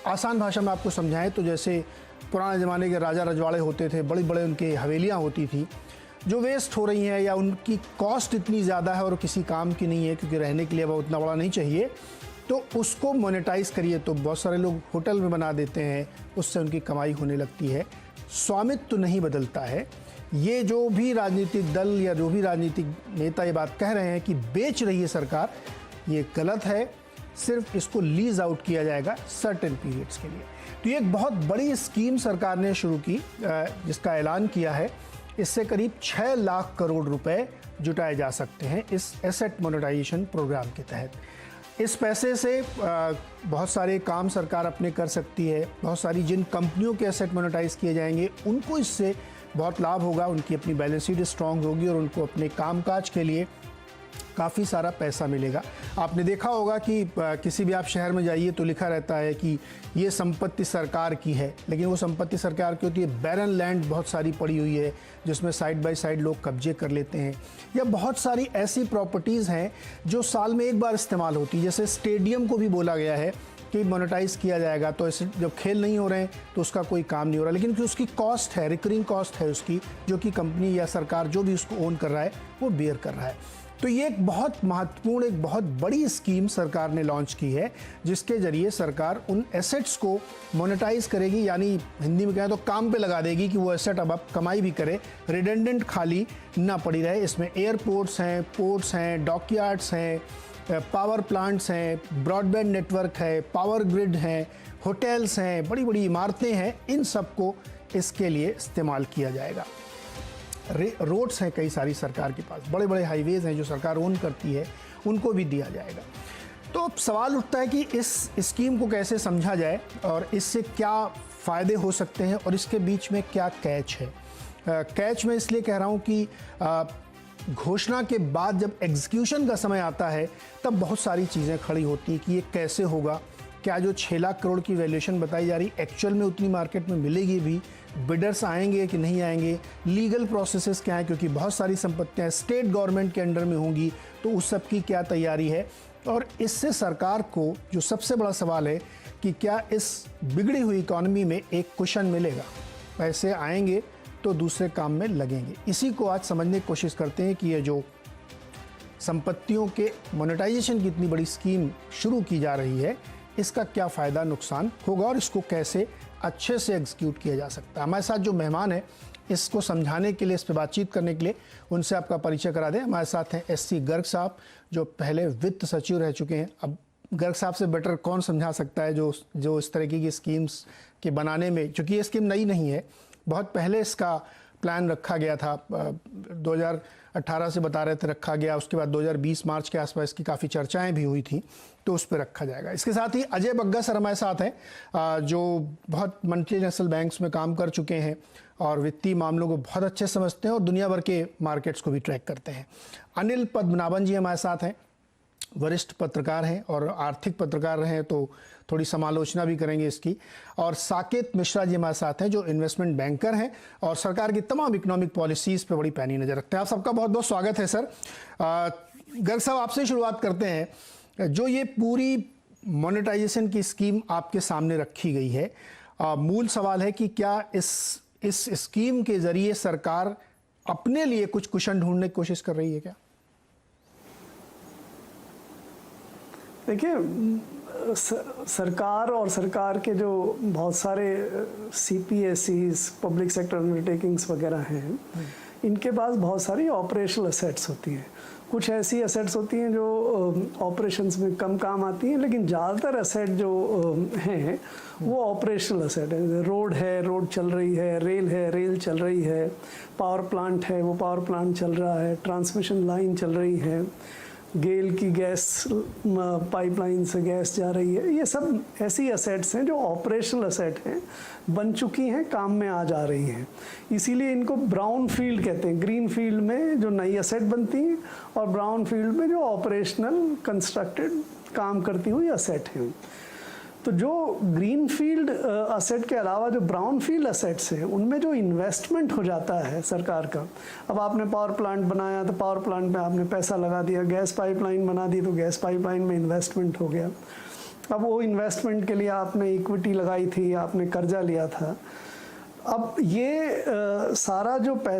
आसान भाषा में आपको समझाएं तो जैसे पुराने ज़माने के राजा रजवाड़े होते थे, बड़ी बड़े उनके हवेलियाँ होती थी जो वेस्ट हो रही हैं या उनकी कॉस्ट इतनी ज़्यादा है और किसी काम की नहीं है क्योंकि रहने के लिए वो उतना बड़ा नहीं चाहिए, तो उसको मोनेटाइज करिए। तो बहुत सारे लोग होटल में बना देते हैं, उससे उनकी कमाई होने लगती है। स्वामित्व तो नहीं बदलता है। ये जो भी राजनीतिक दल या जो भी राजनीतिक नेता ये बात कह रहे हैं कि बेच रही है सरकार, ये गलत है। सिर्फ इसको लीज आउट किया जाएगा सर्टेन पीरियड्स के लिए। तो ये एक बहुत बड़ी स्कीम सरकार ने शुरू की जिसका ऐलान किया है। इससे करीब 6 लाख करोड़ रुपए जुटाए जा सकते हैं इस एसेट मोनेटाइजेशन प्रोग्राम के तहत। इस पैसे से बहुत सारे काम सरकार अपने कर सकती है। बहुत सारी जिन कंपनियों के एसेट मोनेटाइज किए जाएंगे उनको इससे बहुत लाभ होगा, उनकी अपनी बैलेंस शीट स्ट्रांग होगी और उनको अपने कामकाज के लिए काफ़ी सारा पैसा मिलेगा। आपने देखा होगा कि किसी भी आप शहर में जाइए तो लिखा रहता है कि ये संपत्ति सरकार की है, लेकिन वो संपत्ति सरकार की होती है। बैरन लैंड बहुत सारी पड़ी हुई है जिसमें साइड बाय साइड लोग कब्जे कर लेते हैं, या बहुत सारी ऐसी प्रॉपर्टीज़ हैं जो साल में एक बार इस्तेमाल होती है। जैसे स्टेडियम को भी बोला गया है कि मोनेटाइज किया जाएगा, तो ऐसे जब खेल नहीं हो रहे हैं तो उसका कोई काम नहीं हो रहा, लेकिन उसकी कॉस्ट है, रिकरिंग कॉस्ट है उसकी, जो कि कंपनी या सरकार जो भी उसको ओन कर रहा है वो बेयर कर रहा है। तो ये एक बहुत महत्वपूर्ण, एक बहुत बड़ी स्कीम सरकार ने लॉन्च की है जिसके जरिए सरकार उन एसेट्स को मोनेटाइज करेगी, यानी हिंदी में कहें तो काम पे लगा देगी कि वो एसेट अब कमाई भी करे, रिडेंडेंट खाली ना पड़ी रहे। इसमें एयरपोर्ट्स हैं, पोर्ट्स हैं, डॉकयार्ड्स हैं, पावर प्लांट्स हैं, ब्रॉडबैंड नेटवर्क है, पावर ग्रिड हैं, होटल्स हैं, बड़ी बड़ी इमारतें हैं, इन सबको इसके लिए इस्तेमाल किया जाएगा। रोड्स हैं कई सारी सरकार के पास, बड़े बड़े हाईवेज़ हैं जो सरकार ओन करती है, उनको भी दिया जाएगा। तो अब सवाल उठता है कि इस स्कीम को कैसे समझा जाए और इससे क्या फ़ायदे हो सकते हैं और इसके बीच में क्या कैच है। कैच मैं इसलिए कह रहा हूँ कि घोषणा के बाद जब एग्जीक्यूशन का समय आता है तब बहुत सारी चीज़ें खड़ी होती हैं कि ये कैसे होगा, क्या जो 6 लाख करोड़ की वैल्यूएशन बताई जा रही एक्चुअल में उतनी मार्केट में मिलेगी भी, बिडर्स आएंगे कि नहीं आएंगे, लीगल प्रोसेसेस क्या हैं, क्योंकि बहुत सारी संपत्तियां स्टेट गवर्नमेंट के अंडर में होंगी, तो उस सब की क्या तैयारी है। और इससे सरकार को जो सबसे बड़ा सवाल है कि क्या इस बिगड़ी हुई इकॉनमी में एक कुशन मिलेगा, पैसे आएंगे तो दूसरे काम में लगेंगे। इसी को आज समझने की कोशिश करते हैं कि ये जो संपत्तियों के मोनेटाइजेशन की इतनी बड़ी स्कीम शुरू की जा रही है, इसका क्या फ़ायदा नुकसान होगा और इसको कैसे अच्छे से एग्जीक्यूट किया जा सकता है। हमारे साथ जो मेहमान हैं इसको समझाने के लिए, इस पर बातचीत करने के लिए उनसे आपका परिचय करा दें। हमारे साथ हैं SC गर्ग साहब जो पहले वित्त सचिव रह चुके हैं। अब गर्ग साहब से बेटर कौन समझा सकता है जो इस तरह की स्कीम्स के बनाने में, क्योंकि ये स्कीम नई नहीं है, बहुत पहले इसका प्लान रखा गया था, 2018 से बता रहे थे रखा गया, उसके बाद 2020 मार्च के आसपास की काफ़ी चर्चाएं भी हुई थी, तो उस पर रखा जाएगा। इसके साथ ही अजय बग्गा सर हमारे साथ हैं जो बहुत मल्टीनेशनल बैंक्स में काम कर चुके हैं और वित्तीय मामलों को बहुत अच्छे समझते हैं और दुनिया भर के मार्केट्स को भी ट्रैक करते हैं। अनिल पद्मनाभन जी हमारे साथ हैं, वरिष्ठ पत्रकार हैं और आर्थिक पत्रकार रहे हैं, तो थोड़ी समालोचना भी करेंगे इसकी। और साकेत मिश्रा जी हमारे साथ हैं जो इन्वेस्टमेंट बैंकर हैं और सरकार की तमाम इकोनॉमिक पॉलिसीज़ पे बड़ी पैनी नज़र रखते हैं। आप सबका बहुत बहुत स्वागत है सर। गर्ग साहब आपसे शुरुआत करते हैं। जो ये पूरी मोनेटाइजेशन की स्कीम आपके सामने रखी गई है, मूल सवाल है कि क्या इस स्कीम के ज़रिए सरकार अपने लिए कुछ कुशन ढूंढने की कोशिश कर रही है क्या? देखिए, सरकार और सरकार के जो बहुत सारे CPSEs, पब्लिक सेक्टर अंडरटेकिंग्स वगैरह हैं, इनके पास बहुत सारी ऑपरेशनल असेट्स होती हैं। कुछ ऐसी असेट्स होती हैं जो ऑपरेशंस में कम काम आती हैं, लेकिन ज़्यादातर असेट जो हैं वो ऑपरेशनल असेट है। रोड है, रोड चल रही है, रेल चल रही है, पावर प्लांट है, वो पावर प्लांट चल रहा है, ट्रांसमिशन लाइन चल रही है, गेल की गैस पाइपलाइन से गैस जा रही है। ये सब ऐसी असेट्स हैं जो ऑपरेशनल असेट हैं, बन चुकी हैं, काम में आ जा रही हैं। इसीलिए इनको ब्राउन फील्ड कहते हैं। ग्रीन फील्ड में जो नई असेट बनती हैं और ब्राउन फील्ड में जो ऑपरेशनल कंस्ट्रक्टेड काम करती हुई असेट हैं। तो जो ग्रीन फील्ड असेट के अलावा जो ब्राउन फील्ड असेट्स हैं, उनमें जो इन्वेस्टमेंट हो जाता है सरकार का, अब आपने पावर प्लांट बनाया तो पावर प्लांट में आपने पैसा लगा दिया, गैस पाइपलाइन बना दी तो गैस पाइपलाइन में इन्वेस्टमेंट हो गया। अब वो इन्वेस्टमेंट के लिए आपने इक्विटी लगाई थी, आपने कर्जा लिया था, अब ये सारा जो पैसा